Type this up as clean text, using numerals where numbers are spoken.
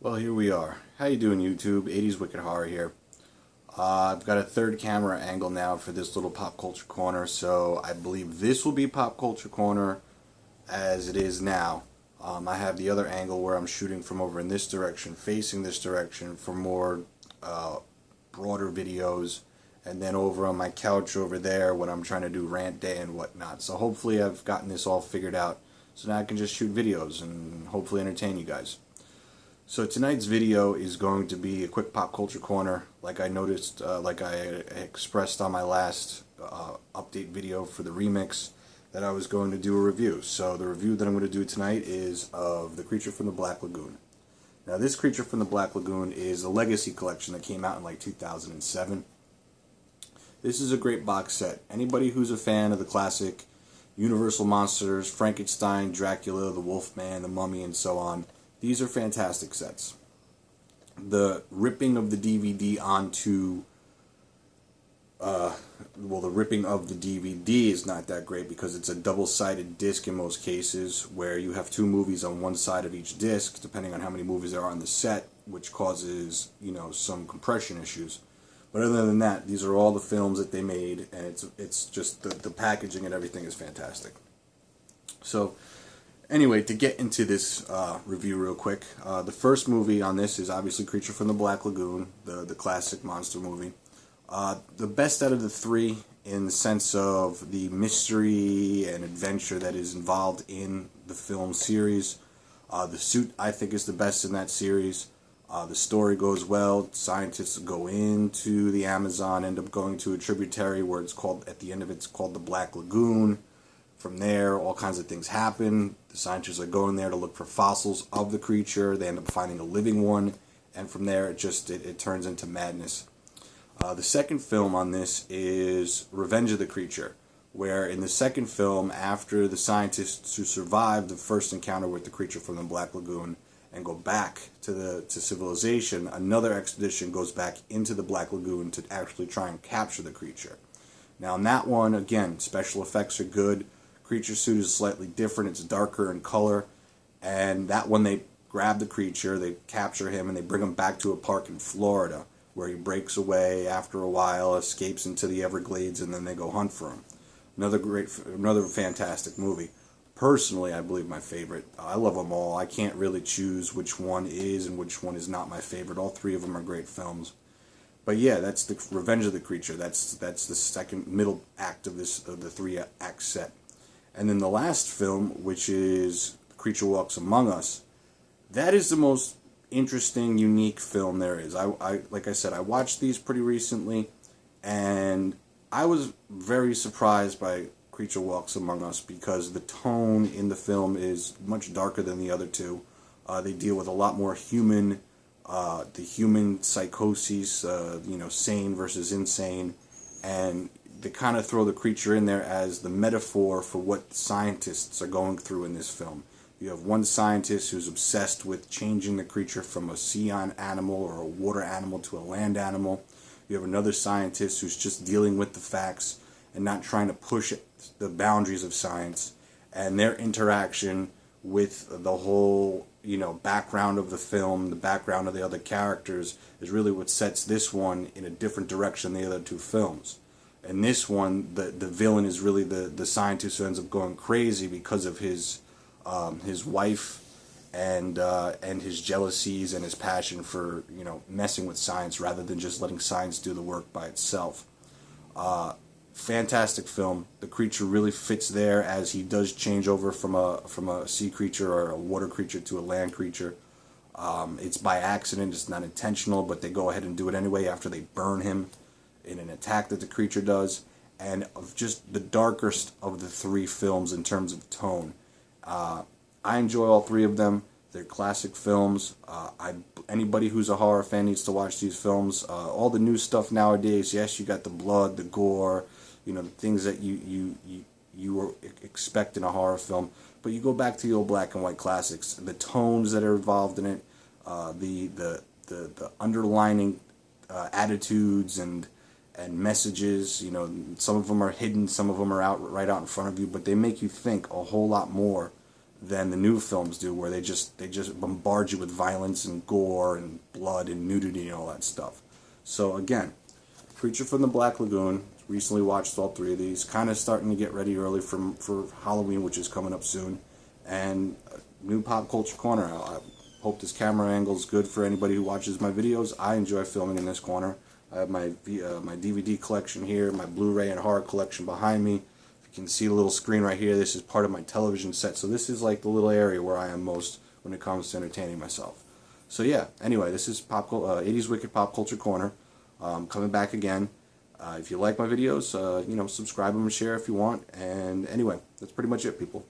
Well, here we are. How you doing, YouTube? 80s Wicked Horror here. I've got a third camera angle now for this little pop culture corner, so I believe this will be pop culture corner as it is now. I have the other angle where I'm shooting from over in this direction, facing this direction for more broader videos, and then over on my couch over there when I'm trying to do rant day and whatnot. So hopefully I've gotten this all figured out, so now I can just shoot videos and hopefully entertain you guys. So tonight's video is going to be a quick pop culture corner, like I noticed, like I expressed on my last update video for the remix, that I was going to do a review. So the review that I'm going to do tonight is of The Creature from the Black Lagoon. Now this Creature from the Black Lagoon is a legacy collection that came out in like 2007. This is a great box set. Anybody who's a fan of the classic Universal monsters, Frankenstein, Dracula, the Wolfman, the Mummy, and so on, these are fantastic sets. The ripping of the DVD onto, the ripping of the DVD is not that great because it's a double-sided disc in most cases, where you have two movies on one side of each disc, depending on how many movies there are on the set, which causes, some compression issues. But other than that, these are all the films that they made, and it's just the packaging and everything is fantastic. So, anyway, to get into this review real quick, the first movie on this is obviously Creature from the Black Lagoon, the classic monster movie. The best out of the three in the sense of the mystery and adventure that is involved in the film series. The suit, I think, is the best in that series. The story goes well. Scientists go into the Amazon, end up going to a tributary where it's called, at the end of it, it's called the Black Lagoon. From there, all kinds of things happen. The scientists are going there to look for fossils of the creature. They end up finding a living one, and from there, it turns into madness. The second film on this is Revenge of the Creature, where in the second film, after the scientists who survived the first encounter with the creature from the Black Lagoon and go back to civilization, another expedition goes back into the Black Lagoon to actually try and capture the creature. Now, in that one, again, special effects are good. Creature suit is slightly different. It's darker in color. And that one, they grab the creature, they capture him, and they bring him back to a park in Florida, where he breaks away after a while, escapes into the Everglades, and then they go hunt for him. Another fantastic movie. Personally, I believe my favorite. I love them all. I can't really choose which one is and which one is not my favorite. All three of them are great films. But yeah, that's the Revenge of the Creature. That's the second middle act of the 3-act set. And then the last film, which is Creature Walks Among Us, that is the most interesting, unique film there is. Like I said, I watched these pretty recently, and I was very surprised by Creature Walks Among Us because the tone in the film is much darker than the other two. They deal with a lot more the human psychoses, sane versus insane, and they kind of throw the creature in there as the metaphor for what scientists are going through in this film. You have one scientist who's obsessed with changing the creature from a sea animal or a water animal to a land animal. You have another scientist who's just dealing with the facts and not trying to push the boundaries of science. And their interaction with the whole, background of the film, the background of the other characters, is really what sets this one in a different direction than the other two films. In this one, the villain is really the scientist who ends up going crazy because of his wife and his jealousies and his passion for messing with science rather than just letting science do the work by itself. Fantastic film. The creature really fits there as he does change over from a sea creature or a water creature to a land creature. It's by accident. It's not intentional, but they go ahead and do it anyway after they burn him in an attack that the creature does, and of just the darkest of the three films in terms of tone. I enjoy all three of them. They're classic films. Anybody who's a horror fan needs to watch these films. All the new stuff nowadays, yes, you got the blood, the gore, the things that you expect in a horror film. But you go back to the old black and white classics. The tones that are involved in it, the underlining attitudes and messages. Some of them are hidden, some of them are right out in front of you, but they make you think a whole lot more than the new films do, where they just bombard you with violence and gore and blood and nudity and all that stuff. So again, Creature from the Black Lagoon. Recently watched all 3 of these. Kind of starting to get ready early for Halloween, which is coming up soon. And new Pop Culture Corner. I hope this camera angle is good for anybody who watches my videos. I enjoy filming in this corner. I have my DVD collection here, my Blu-ray and horror collection behind me. You can see the little screen right here. This is part of my television set. So this is like the little area where I am most when it comes to entertaining myself. So yeah, anyway, this is 80s Wicked Pop Culture Corner. Coming back again. If you like my videos, subscribe them and share if you want. And anyway, that's pretty much it, people.